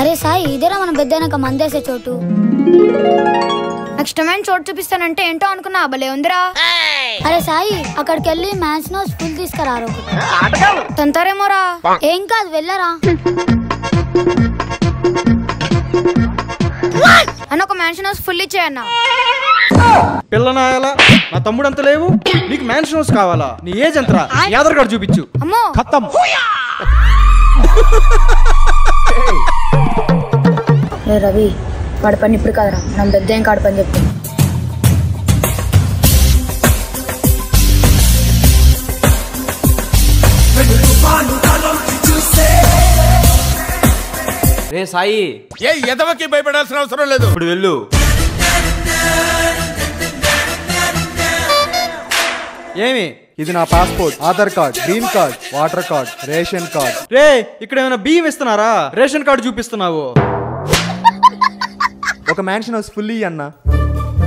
అరే సాయి, ఇదేరా మన పెద్దనక మందేసే చోటు. ఇష్టమైన చోటు చూపిస్తానంటే ఏంటో అనుకున్నా, భలే ఉందిరా. అరే సాయి, అక్కడికి వెళ్ళి మ్యాన్స్ నోస్ ఫుల్ తీసుకురారు. తంతారేమోరా. ఏం కాదు, వెళ్ళరా. అన్న ఒక మ్యాన్షన్ హౌస్ ఫుల్ ఇచ్చేయన్న. పిల్లనాయాలా, నా తమ్ముడు అంత లేవు, నీకు మ్యాన్షన్ హౌస్ కావాలా? నీ ఏజ్ ఎంతరా? ఆధార్ కార్డు చూపించు. అమ్మో ఖతం. రవి, వాడి పని ఇప్పుడు కాదురా, మనం పెద్ద ఏం కాడు పని చెప్పు. రే సాయి, ఏ ఎదవకి భయపడాల్సిన అవసరం లేదు. ఇప్పుడు వెళ్ళు. ఏమి? ఇది నా passport, Aadhaar card, green card, water card, ration card. రే, ఇక్కడ ఏమైనా బియ్యం ఇస్తున్నారా? రేషన్ కార్డు చూపిస్తున్నావు. ఒక మ్యాన్షన్ హౌస్ ఫుల్ అన్న.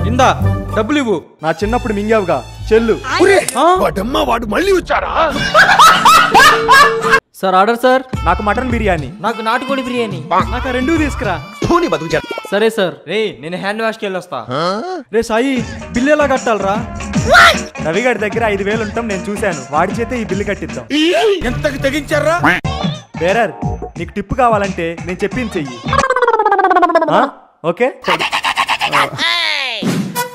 ఇందా డబ్బులు ఇవ్వు. నా చిన్నప్పుడు మింగావుగా చెల్లు. వాడమ్మా, వాడు మళ్ళీ వచ్చారా? Sir order sir. నాకు మటన్ బిర్యానీ. నాకు నాటుకోడి బిర్యానీ. నాకు రెండు తీసుకురా. సరే సార్. రే, నేను హ్యాండ్ వాష్కి వెళ్ళొస్తా. రే సాయి, బిల్లు ఎలా కట్టాలరా? రవి గారి దగ్గర 5,000 ఉంటాం, నేను చూశాను. వాడి చేతే ఈ బిల్లు కట్టిద్దాం. ఎంతకి తెగించారా? బేరర్, నీకు టిప్పు కావాలంటే నేను చెప్పింది చెయ్యి. Okay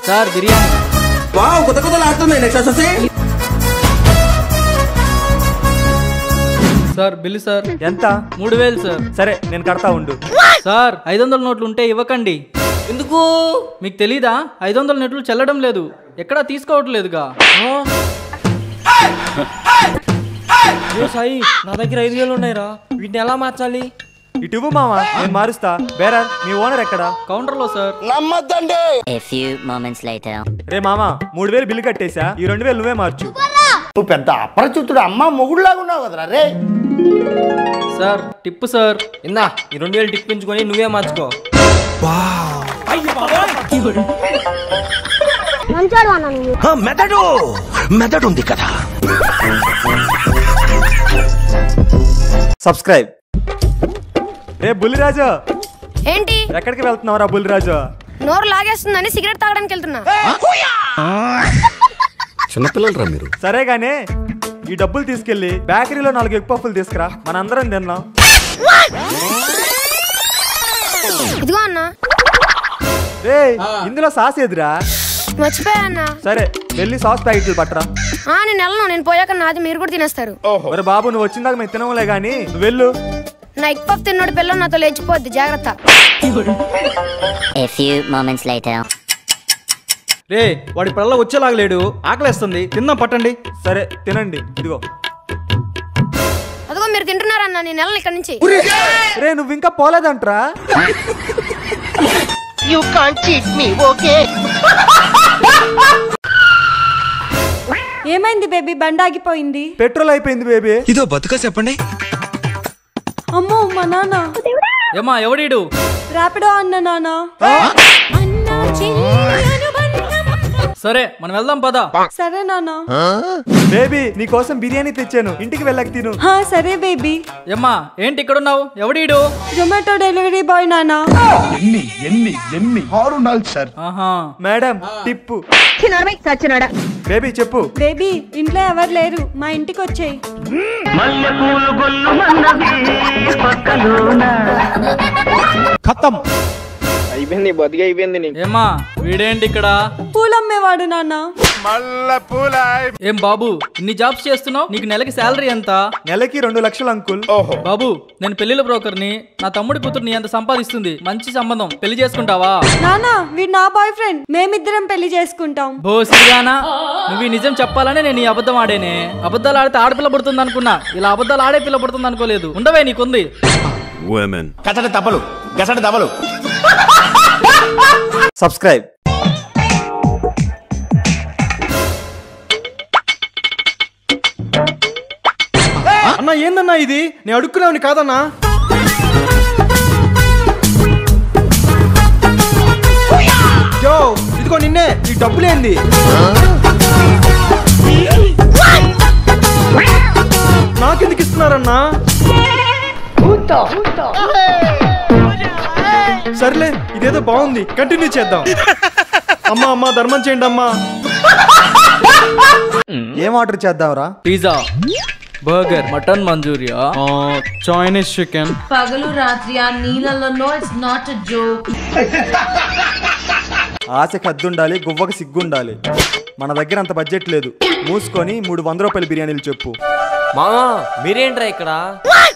sir, biryani. Sir bill sir. ఎంత? 3,000 సార్. సరే, నేను కడతా ఉండు. సార్ 500 నోట్లు ఉంటే ఇవ్వకండి. ఎందుకు? మీకు తెలీదా? 500 నోట్లు చెల్లడం లేదు, ఎక్కడా తీసుకోవట్లేదుగా. సాయి, నా దగ్గర 5,000 ఉన్నాయిరా, వీటిని ఎలా మార్చాలి? ఇటు ఇవ్వు మామ, నేను మారుస్తా. బేరర్, మీ ఓనర్ ఎక్కడా? కౌంటర్ లో సార్. నమ్మద్దండి. రే మామ, 3,000 బిల్లు కట్టేశా, ఈ 2,000 నువ్వే మార్చు. నువ్వు పెద్ద అపరిచితుడు, అమ్మ మొగుడులాగా ఉన్నావు కదరా రే. Sir Tipu sir. ఇందా ఈ 2,000 టిప్ పెంచుకొని నువ్వే మార్చుకో. మెదడు ఉంది కదా. సబ్స్క్రైబ్. రే బుల్లిరాజు, ఏంటి? ఎక్కడికి వెళ్తున్నావురా బుల్లిరాజు? నోరు లాగేస్తుందని సిగరెట్ తాగడానికి వెళ్తున్నా. చిన్నపిల్లలు రా మీరు. సరే గానీ ఈ డబ్బులు తీసుకెళ్లి బేకరీలో 4 ఎగ్ పఫ్ఫులు తీసుకురా, మనందరం తిన్నాం. ఇదిగో అన్న. రే, ఇందులో సాస్ ఎదురా? మర్చిపోయా అన్న. సరే, వెళ్ళి సాస్ ప్యాకెట్లు పట్టరా. నేను వెళ్ళను, నేను పోయాక నాది మీరు కూడా తినేస్తారు. మరి బాబు, నువ్వు వచ్చిందాక మేము తినవులే గానీ నువ్వు వెళ్ళు. నా ఎగ్ పఫ్ తిన్నోడి పిల్లలు నాతో లేచిపోద్ది, జాగ్రత్త. రే, వాడి పిల్లలు వచ్చేలాగలేడు, ఆకలేస్తుంది, తిందాం పట్టండి. సరే తినండి, ఇదిగో. అదిగో మీరు తింటున్నారన్న, నేను వెళ్ళను ఇక్కడ నుంచి. రే, నువ్వు ఇంకా పోలేదంట్రా? ఏమైంది బేబీ? బండి ఆగిపోయింది. పెట్రోల్ అయిపోయింది బేబీ. ఇదో బతుక చెప్పండి. అమ్మో, మా నాన్న. ఏమా, ఎవడీడు? ర్యాపిడో అన్న నాన్న. సరే, మనం వెళ్దాం పద. సరే నాన్న. బేబీ, నీ కోసం బిర్యానీ తెచ్చాను, ఇంటికి వెళ్ళక తిను. సరే బేబీ. ఏమ్మా, ఏంటి ఇక్కడ ఉన్నావు? ఎవడీడు? జొమాటో డెలివరీ బాయ్ నాన్న. ఆహా. మేడం, టిప్పు. బేబీ చెప్పు. బేబీ, ఇంట్లో ఎవరు లేరు, మా ఇంటికి వచ్చేయి. ఖతం. అయిపోయింది, బతికి అయిపోయింది. ఏమ్మా, వీడేంటి ఇక్కడ? పూలమ్మేవాడు నాన్న. ఏం బాబు, ఇన్ని జాబ్స్ చేస్తున్నావు, నీకు నెలకి శాలరీ ఎంత? నెలకి 2 లక్షలు అంకుల్. బాబు, నేను పెళ్లిల బ్రోకర్ని, నా తమ్ముడి కూతురు నీ అంత సంపాదిస్తుంది, మంచి సంబంధం, పెళ్లి చేసుకుంటావా? నాన్న, వీడు నా బాయ్ ఫ్రెండ్, మేమిద్దరం పెళ్లి చేసుకుంటాం. బోసిగానా, నువ్వు ఈ నిజం చెప్పాలనే నేను ఈ అబద్ధం ఆడేనే. అబద్ధాలు ఆడితే ఆడపిల్ల పడుతుంది అనుకున్నా, ఇలా అబద్ధాలు ఆడే పిల్ల పడుతుంది అనుకోలేదు. ఉండవే, నీకుంది. కసడ తప్పలు, గసడ దబలు. సబ్స్క్రైబ్. అన్న, ఏందన్నా ఇది? నేను అడుక్కునేవాడిని కాదన్నా. జో, ఇదిగో నిన్నే. ఈ డబ్బులేంది? నాకెందుకు ఇస్తున్నారన్నా? సర్లే ఇదేదో బాగుంది, కంటిన్యూ చేద్దాం. అమ్మా అమ్మా ధర్మం చేయండి అమ్మా. ఏం ఆర్డర్ చేద్దాంరా? Pizza, burger, mutton manchurian, Chinese chicken. పగలు రాత్రి ఆ నీళ్ళలో ఇట్స్ నాట్ ఎ జోక్. ఆశకి హద్దుండాలి, గువ్వకి సిగ్గుండాలి. మన దగ్గర అంత బడ్జెట్ లేదు. మూసుకొని 300 రూపాయల బిర్యానీలు చెప్పు. మామా మీరేంట్రా ఇక్కడ?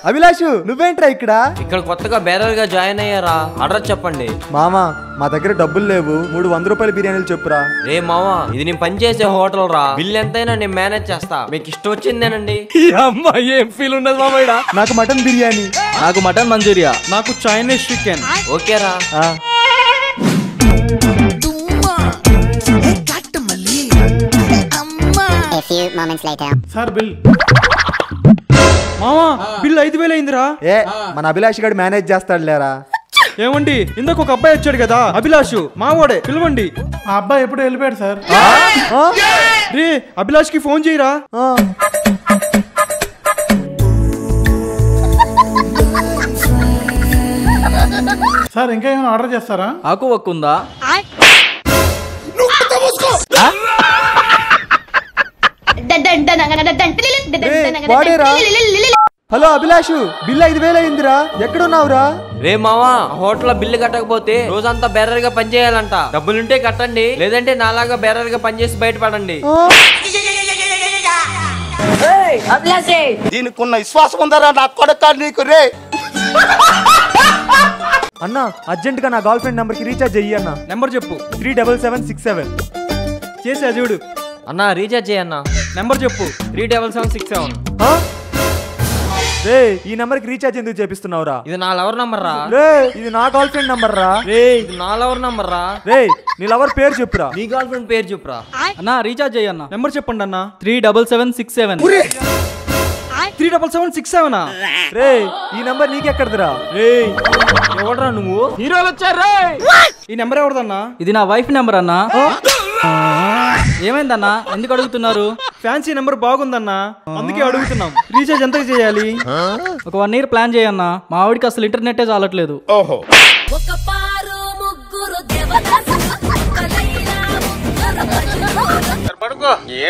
అభిలాషు నువ్వేంట్రా ఇక్కడ? ఇక్కడ కొత్తగా బేరర్ గా జాయిన్ అయ్యారా? అడ్రస్ చెప్పండి. మామా మా దగ్గర డబ్బులు లేవు, 300 రూపాయల బిర్యానీలు చెప్పురా. రే మామా ఇది నేను పనిచేసే హోటల్ రా, బిల్ ఎంతైనా నేను మేనేజ్ చేస్తా, మీకు ఇష్టం వచ్చిందేనండి. అమ్మాయి ఏం ఫీల్ ఉన్నది మామయ్య? నాకు మటన్ బిర్యానీ. నాకు మటన్ మంచూరియా. నాకు చైనీస్ చికెన్. ఓకేరా. Sir bill. మామా బిల్ 5000 అయిందిరా. మన అభిలాష్ గారు మేనేజ్ చేస్తాడు లేరా. ఏమండి ఇందాక ఒక అబ్బాయి వచ్చాడు కదా, అభిలాషు మావాడే, పిలవండి. ఆ అబ్బాయి ఎప్పుడు వెళ్ళిపోయాడు సార్. రే అభిలాష్ కి ఫోన్ చేయరా. సార్ ఇంకా ఏమైనా ఆర్డర్ చేస్తారా? ఆకు వక్కుందా? హలో అభిలాషు, బిల్ 5000 అయిందిరా, ఎక్కడున్నావురా? రే మావా హోటల్ బిల్లు కట్టకపోతే రోజంతా బేరర్ గా పని చేయాలంట. డబ్బులుంటే కట్టండి, లేదంటే నాలాగా బేరర్ గా పనిచేసి బయటపడండి. దీనికున్న విశ్వాసం ఉందరా నా కొడక నీకు. రే అన్నా అర్జెంట్ గా నా గర్ల్ ఫ్రెండ్ నెంబర్ కి రీఛార్జ్ చెయ్యి అన్న. నెంబర్ చెప్పు. 37767. చేసా చూడు. అన్నా రీఛార్జ్ చేయన్నా. నెంబర్ చెప్పు. 37767. రే ఈ నెంబర్ కి రీఛార్జ్ ఎందుకు చేపిస్తున్నావురా? ఇది నా లవర్ నంబర్ రా. రే ఇది నా గర్ల్ ఫ్రెండ్ నంబర్ రా. రే ఇది నా లవర్ నంబర్ రా. రే నీ లవర్ పేరు చెప్పురా. నీ గర్ల్ ఫ్రెండ్ పేరు చెప్పురా. అన్నా రీఛార్జ్ చేయన్నా. నెంబర్ చెప్పండి అన్న. 37767. 37767. రే ఈ నెంబర్ నీకెక్కడదిరా? రే ఎవడరా నువ్వు? హీరోలు వచ్చారు. ఈ నెంబర్ ఎవరిదన్నా? ఇది నా వైఫ్ నెంబర్ అన్నా. ఏమైందన్నా ఎందుకు అడుగుతున్నారు? ఫ్యాన్సీ నెంబర్ బాగుందన్నా, అందుకే అడుగుతున్నాం. రీఛార్జ్ ఎంత చేయాలి? ఒక 1 year ప్లాన్ చేయన్నా. మా ఆవిడికి అసలు ఇంటర్నెట్ చాలట్లేదు. ఓహో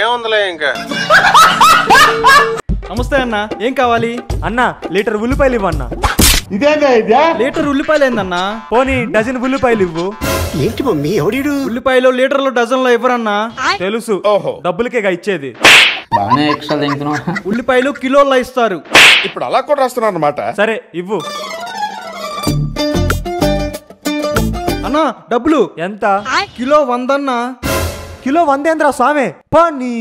ఏముందిలే ఇంకా. నమస్తే అన్న, ఏం కావాలి? అన్న లీటర్ ఉల్లిపాయలు ఇవ్వన్నా. ఇదేగా ఇదే లీటర్ ఉల్లిపాయలు ఏందన్నా? పోనీ డజన్ ఉల్లిపాయలు ఇవ్వు. ఏంటి మమ్మీ ఎవడీడు? ఉల్లిపాయలు లీటర్లు డజన్లో ఇవ్వరన్నా. తెలుసు, ఓహో డబ్బులకేగా ఇచ్చేది. బాగానే ఎక్స్ట్రా తింటున్నావు. ఉల్లిపాయలు కిలోల్లో ఇస్తారు. ఇప్పుడు అలా కూడా రాస్తున్నాను అన్నమాట. సరే ఇవ్వు. అన్నా డబ్బులు ఎంత? కిలో 100 అన్నా. కిలో 100 ఏంద్రా స్వామి? పానీ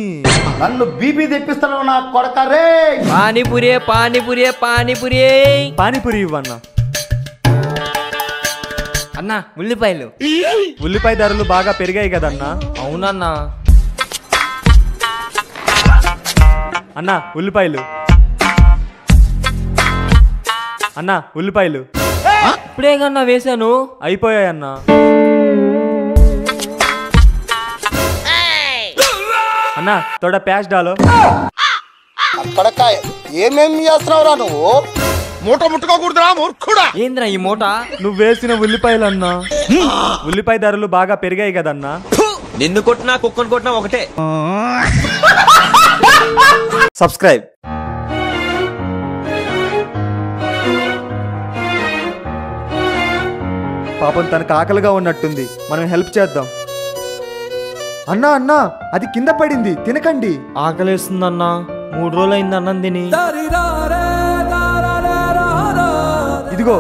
నన్ను బీపీ తెప్పిస్తాను నా కొడక. రే పానీపూరి పానీపూరి పానీపూరి. పానీపూరి ఇవ్వన్నా. అన్నా ఉల్లిపాయలు. ఉల్లిపాయ ధరలు బాగా పెరిగాయి కదన్నా. అవునన్నా. అన్నా ఉల్లిపాయలు. అన్నా ఉల్లిపాయలు. ఇప్పుడే కన్నా వేసాను. అయిపోయాయి అన్నా. అన్నా తోడా ప్యాచ్ డాలో. కొడక ఏమేమి చేస్తున్నావురా నువ్వు? మూట ముట్టుకోకూడదురా మూర్ఖుడా. ఏంద్రా ఈ మూట? నువ్వు వేసిన ఉల్లిపాయలు అన్నా. ఉల్లిపాయ ధరలు బాగా పెరిగాయి కదన్నా. నిన్ను కొట్టినా కుక్కను కొట్టినా ఒకటే. సబ్స్క్రైబ్. పాపం తనకు ఆకలిగా ఉన్నట్టుంది, మనం హెల్ప్ చేద్దాం. అన్నా అన్నా అది కింద పడింది, తినకండి. ఆకలేస్తుందన్నా, 3 రోజులు అయింది అన్నం తిని. ఇదిగో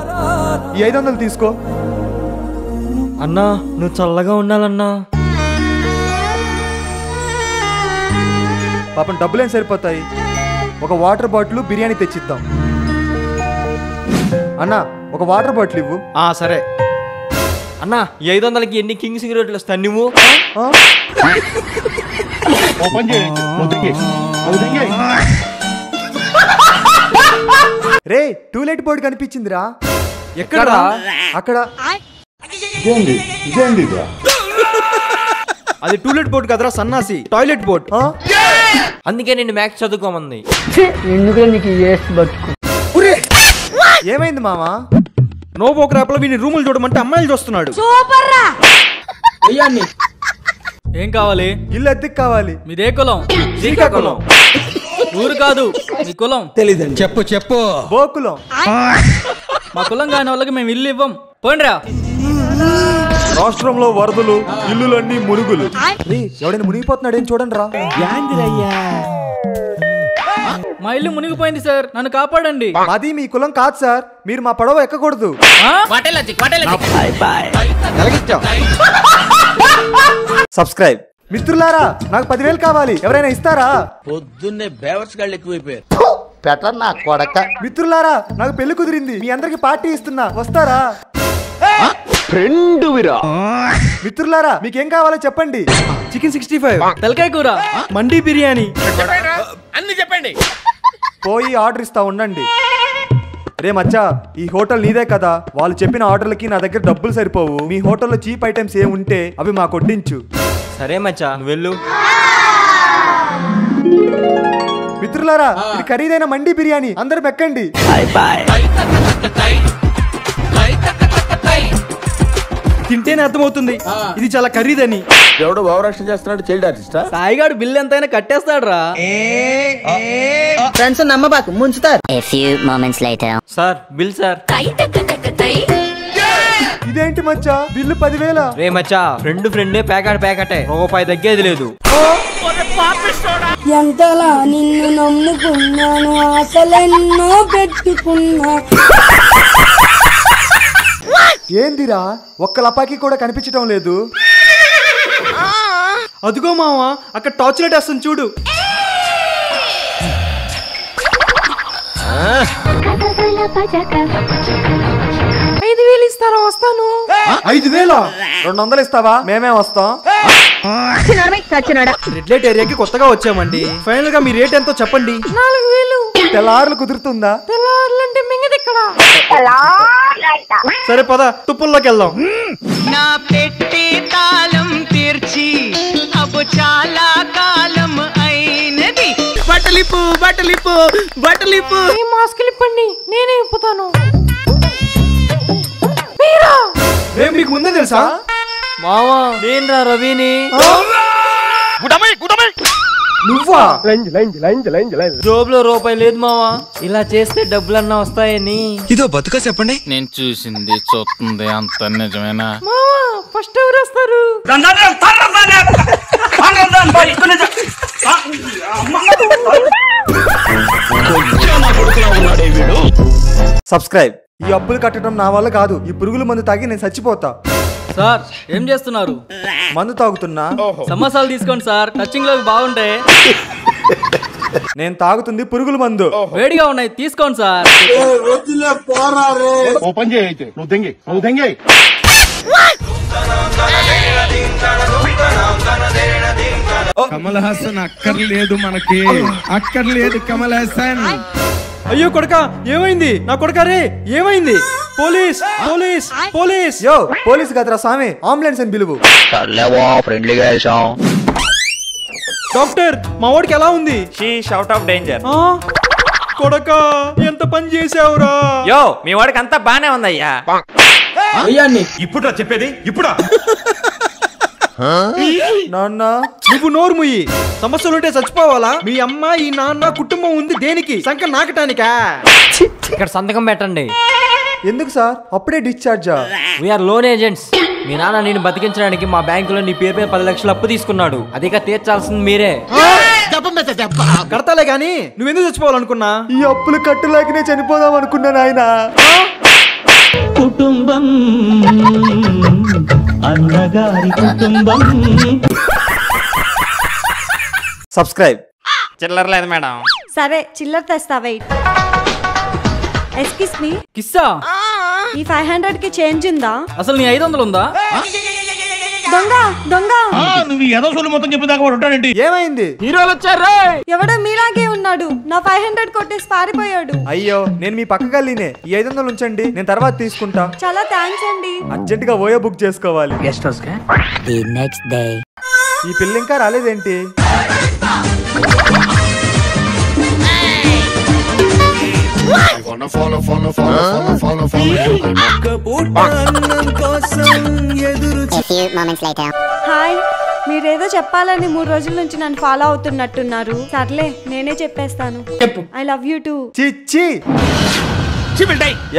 ఈ 500 తీసుకో. అన్నా నువ్వు చల్లగా ఉండాలన్నా. పాపం డబ్బులేం సరిపోతాయి, ఒక వాటర్ బాటిల్ బిర్యానీ తెచ్చిద్దాం. అన్నా ఒక వాటర్ బాటిల్ ఇవ్వు. సరే అన్నా. ఈ 500కి ఎన్ని కింగ్ సిగరెట్లు వస్తాయి నువ్వు? ఓపెన్ చేయండి. రే టూలెట్ బోర్డు కనిపించిందిరా. ఎక్కడ? అక్కడ. అది టూలెట్ బోర్డు కదరా సన్నాసి, టాయిలెట్ బోర్డు. అందుకే నేను మ్యాథ్స్ చదువుకోమంది. ఏమైంది మామా? నోబో క్రాప్ లో వీని రూములు చూడమంటే అమ్మాయిలు చూస్తున్నాడు. ఏం కావాలి? ఇల్లు అద్దెకి కావాలి. మీదే కులం? శ్రీకాకుళం. ఊరు కాదు, మీ కులం తెలీదండి. చెప్పు. గోకులం. మా కులం కాని వాళ్ళకి మేము ఇల్లు ఇవ్వం. పోండ్రా. రాష్ట్రంలో వరదలు, ఇల్లులన్నీ మురుగులు. ఎవడైనా మునిగిపోతున్నాడు ఏం చూడండి రా. మా ఇల్లు మునిగిపోయింది సార్, నన్ను కాపాడండి. అది మీ కులం కాదు సార్, మీరు మా పడవ ఎక్కకూడదు. సబ్స్క్రైబ్. మిత్రులారా నాకు 10,000 కావాలి, ఎవరైనా ఇస్తారా? పొద్దున్నే బేవర్స్ గాళ్ళు ఎక్కువైపోయారు. పెట్ట నా కొడక. మిత్రులారా నాకు పెళ్లి కుదిరింది, మీ అందరికి పార్టీ ఇస్తున్నా, వస్తారా? ఫ్రెండ్ విరా. మిత్రులారా మీకేం కావాలో చెప్పండి. చికెన్ 65, తలకాయ కూర, మండీ బిర్యానీ అన్ని చెప్పండి. పోయి ఆర్డర్ ఇస్తా ఉండండి. రే మచ్చా, ఈ హోటల్ నీదే కదా, వాళ్ళు చెప్పిన ఆర్డర్లకి నా దగ్గర డబ్బులు సరిపోవు. మీ హోటల్లో చీప్ ఐటమ్స్ ఏమి ఉంటే అవి మాకు వడ్డించు. సరే మచ్చా, నువ్వు వెళ్ళు. మిత్రులారా ఇది ఖరీదైన మండీ బిర్యానీ, అందరు మెక్కండి. తింటేనే అర్థమవుతుంది ఇది చాలా ఖరీదని. ఎవడో భావరక్షణ చేస్తున్నాడు, చైల్డ్ ఆర్టిస్టా? సాయిగాడు బిల్లు ఎంతైనా కట్టేస్తాడు రా. ఫ్రెండ్స్ నమ్మబాకు, ముంచుతారు. Sir bill sir. ఇదేంటి మచ్చా బిల్లు 10,000? రే మచ్చా, ఫ్రెండే ప్యాకెటే, రూపాయి తగ్గేది లేదు. ఎంతలా నిన్ను నమ్ముకున్నాను, అసలెన్నో పెట్టుకున్నా. ఏందిరా ఒక్క లపాకి కూడా కనిపించడం లేదు. అదిగో మావా అక్కడ టార్చ్ లైట్ వస్తుంది చూడు. 5,000 ఇస్తారా? వస్తాను. 5,000? 200 ఇస్తావా? మేమే వస్తాం. రెడ్ లైట్ ఏరియాకి కొత్తగా వచ్చామండి. ఫైనల్ గా మీ రేట్ ఎంతో చెప్పండి. 4,000. తెల్లారులు కుదురుతుందా? తెల్లారులంటే మింగది ఇక్కడ. సరే పద తుప్పుల్లోకి వెళ్దాం. నా పెట్టే తాళం తీర్చి అబ్బు చాలా కాలం అయినది. బట్టలిప్పు. ఈ మాస్కులు ఇప్పండి, నేనే ఇప్పుతాను. మీకు ముందే తెలుసా? మావా నేనురా రవిని. నువ్వా? జోబులో రూపాయి లేదు మావా, ఇలా చేస్తే డబ్బులన్నా వస్తాయని. ఇదో బతుక చెప్పండి. నేను చూసింది చూస్తుంది అంత నిజమేనా? మావా ఫస్ట్ ఎవరు వస్తారు? సబ్స్క్రైబ్. ఈ అప్పులు కట్టడం నా వల్ల కాదు, ఈ పురుగుల మందు తాగి నేను చచ్చిపోతా. సార్ ఏం చేస్తున్నారు? మందు తాగుతున్నా. సమోసాలు తీసుకోండి సార్, టచింగ్ లోకి బాగుంటాయి. నేను తాగుతుంది పురుగుల మందు. వేడిగా ఉన్నాయి, తీసుకోండి సార్. ఓపెన్ చేయి అయితే. నువ్వు దెంగే. కమల్ హాసన్ అక్కర్లేదు, మనకి అక్కర్లేదు కమల్ హాసన్. అయ్యో కొడక ఏమైంది? నా కొడక రే ఏమైంది? పోలీస్. యో పోలీస్ కదరా స్వామి, అంబులెన్స్ అని పిలువు. డాక్టర్ మా వాడికి ఎలా ఉంది? షీష్ అవుట్ ఆఫ్ డేంజర్. కొడక ఎంత పని చేసావురా? యో మీ వాడికి అంతా బానే ఉందయ్యా. ఇప్పుడు చెప్పేది ఇప్పుడు. నాన్న నువ్వు నోరు ముయ్యి. సమస్యలుంటే చచ్చిపోవాలా? మీ అమ్మ ఈ నాన్న కుటుంబం ఉంది దేనికి? సంఖ్య నాకటానికా? ఇక్కడ సంతకం పెట్టండి. ఎందుకు సార్? అప్పుడే డిశ్చార్జా? We are loan agents. మీ నాన్న నేను బతికించడానికి మా బ్యాంకులో నీ పేరు మీద 10 లక్షలు అప్పు తీసుకున్నాడు. అదిగా తీర్చాల్సింది మీరే. కడతాలే గాని నువ్వెందుకు చచ్చిపోవాలనుకున్నా? ఈ అప్పులు కట్టులాగానే చనిపోదాం అనుకున్నాను ఆయన. కుటుంబం అన్నగారి కుటుంబం. సబ్స్క్రైబ్. చిల్లర లేదు మేడం. సరే చిల్లర తెస్తా, వెయిట్. Excuse me. కిస్సా? ఈ 500 కి చేంజ్ ఉందా? అసలు నీ 500 ఉందా? దొంగ నువ్వు ఏదో సొల్లు మొత్తం చెప్పేదాకా వాడు ఉంటాడండి. ఏమైంది? హీరోలు వచ్చారు. ఎవడో మీలాగే ఉన్నాడు, నా 500 కొట్టేసి పారిపోయాడు. అయ్యో నేను మీ పక్క గల్లీనే. ఈ 500 ఉంచండి, నేను తర్వాత తీసుకుంటా. చాలా థ్యాంక్స్ అండి. అర్జెంట్ గా ఓయో బుక్ చేసుకోవాలి. ఈ పిల్ల ఇంకా రాలేదేంటి? హాయ్, మీరేదో చెప్పాలని 3 రోజుల నుంచి నన్ను ఫాలో అవుతున్నట్టున్నారు. సర్లే, నేనే చెప్పేస్తాను. I love you two. చిచ్చి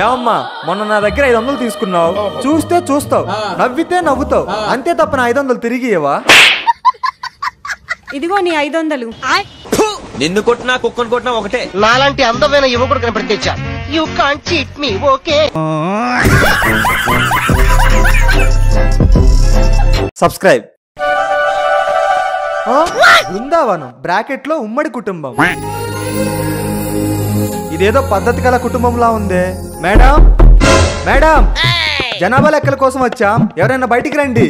ఏమమ్మా, మొన్న నా దగ్గర 500 తీసుకున్నావు. చూస్తే చూస్తావు, నవ్వితే నవ్వుతావు, అంతే తప్ప నా 500 తిరిగి ఇవ్వవా? ఇదిగో నీ 500. నిన్ను కొట్టినా కుక్కను కొట్టినా ఒకటే. నాలాంటి అందమైన యువకుడు కనపడి తెచ్చా. You can't cheat me, okay? Subscribe. Brindavanam bracket లో ఉమ్మడి కుటుంబం. ఇదేదో పద్ధతి గల కుటుంబంలా ఉందే. మేడం మేడం, జనాభా లెక్కల కోసం వచ్చాం, ఎవరైనా బయటికి రండి.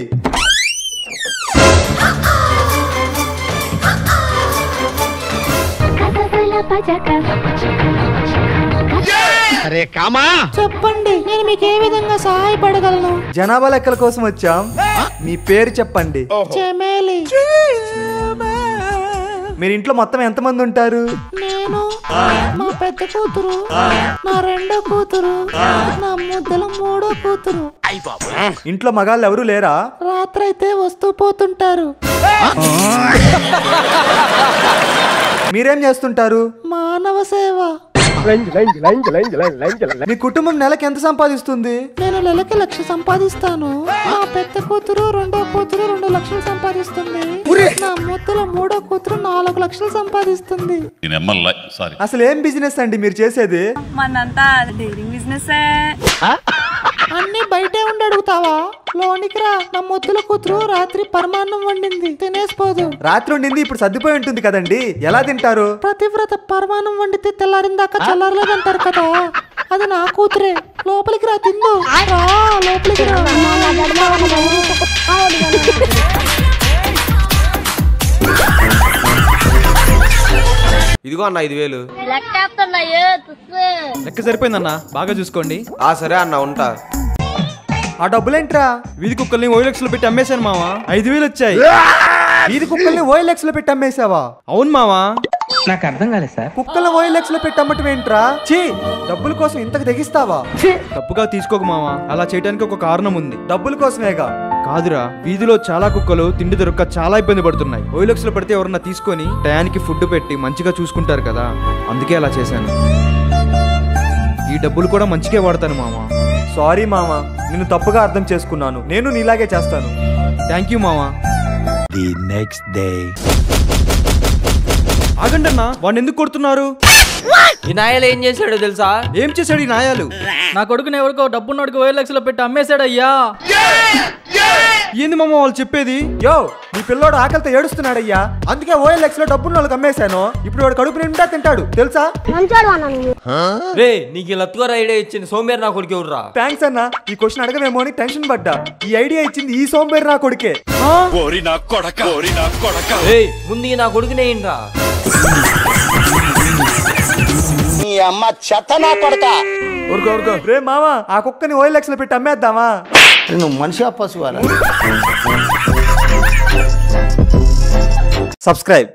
అరే కామా, చెప్పండి, నేను మీకు ఏ విధంగా సహాయపడగలను? జనాభా లెక్కల కోసం వచ్చాం, మీ పేరు చెప్పండి. చెమేలి. మీరు ఇంట్లో మొత్తం ఎంతమంది ఉంటారు? నేను, మా పెద్ద కూతురు, నా రెండో కూతురు, నా ముద్దల మూడో కూతురు. ఇంట్లో మగాళ్ళు ఎవరు లేరా? రాత్రి అయితే వస్తూ పోతుంటారు. మీరేం చేస్తుంటారు? మానవ సేవ. మీ కుటుంబం నెలకి ఎంత సంపాదిస్తుంది? నేను నెలకి 1,00,000 సంపాదిస్తాను. నా పెద్ద కూతురు రెండో కూతురు 2 లక్షలు సంపాదిస్తుంది. నా ముద్దల మూడో కూతురు 4 లక్షలు సంపాదిస్తుంది. అసలు ఏం బిజినెస్ అండి మీరు చేసేది? మనంతా డైరింగ్ బిజినెస్. అన్ని బయటే ఉండి అడుగుతావా? లోనికి రా. నా ముద్దుల కూతురు రాత్రి పరమాన్నం వండింది, తినేసిపోదు. రాత్రి వండింది ఇప్పుడు సర్దిపోయి ఉంటుంది కదండి, ఎలా తింటారు? ప్రతివ్రత పరమాన్నం వండితే తెల్లారిందాక చల్లారలేదంటారు కదా, అది నా కూతురే. లోపలికి రా, తిందు. రా లోపలికి రా. ఇదిగో అన్న 5,000. లెక్క సరిపోయిందన్నా, బాగా చూసుకోండి. సరే అన్న, ఉంటా. ఆ డబ్బులేంట్రా? వీధి కుక్కల్ని OLX లో పెట్టి అమ్మేశాను మావా, 5,000 వచ్చాయి. వీధి కుక్కల్ని OLX లో పెట్టి అమ్మేశావా? అవును మావా. నాకు అర్థం కాలేదు సార్. కుక్కల్ని OLX లో పెట్టి అమ్మటం ఏంట్రా? చీ, డబ్బుల కోసం ఇంతకు తెగిస్తావా? తప్పుగా తీసుకోకు మావా, అలా చేయడానికి ఒక కారణం ఉంది. డబ్బుల కోసమేగా? కాదురా, వీధిలో చాలా కుక్కలు తిండి దొరక్క చాలా ఇబ్బంది పడుతున్నాయి. OLX లో పెడితే ఎవరన్నా తీసుకొని టయానికి ఫుడ్ పెట్టి మంచిగా చూసుకుంటారు కదా, అందుకే అలా చేశాను. ఈ డబ్బులు కూడా మంచిగా వాడతాను మామా. సారీ మామా, నిన్ను తప్పుగా అర్థం చేసుకున్నాను. నేను నీలాగే చేస్తాను. థ్యాంక్ యూ మామా. The next day. ఆగండి అన్న, వాడిని ఎందుకు కొడుతున్నారు? ఈ నాయాలు ఏం చేశాడో తెలుసా? ఏం చేశాడు ఈ నాయాలు? నా కొడుకుని ఎవరికో డబ్బున్నోడికి 5,00,000 లో పెట్టి అమ్మేశాడయ్యా. ఏంది మామ వాళ్ళు చెప్పేది? యో, నీ పిల్లోడు ఆకలితో ఏడుస్తున్నాడయ్యా, అందుకే OLX లో డబ్బున్న వాళ్ళకి అమ్మేశాను. ఇప్పుడు వాడు కడుపు నిండా తింటాడు తెలుసా? రే, నీకు ఇలా అత్తుగారు ఐడియా ఇచ్చింది సోమేరు నా కొడుకు ఎవర్రా? థ్యాంక్స్ అన్న, ఈ క్వశ్చన్ అడగవేమో అని టెన్షన్ పడ్డా. ఈ ఐడియా ఇచ్చింది ఈ సోంబేరు నా కొడుకే. ముందు నా కొడుకునే ఇంట్రా. నీ అమ్మ చెత్త నా కొడక. రే మామా, ఆ కుక్కని OLX లో పెట్టి అమ్మేద్దామా? నువ్వు మనిషి పశువారా? సబ్స్క్రైబ్.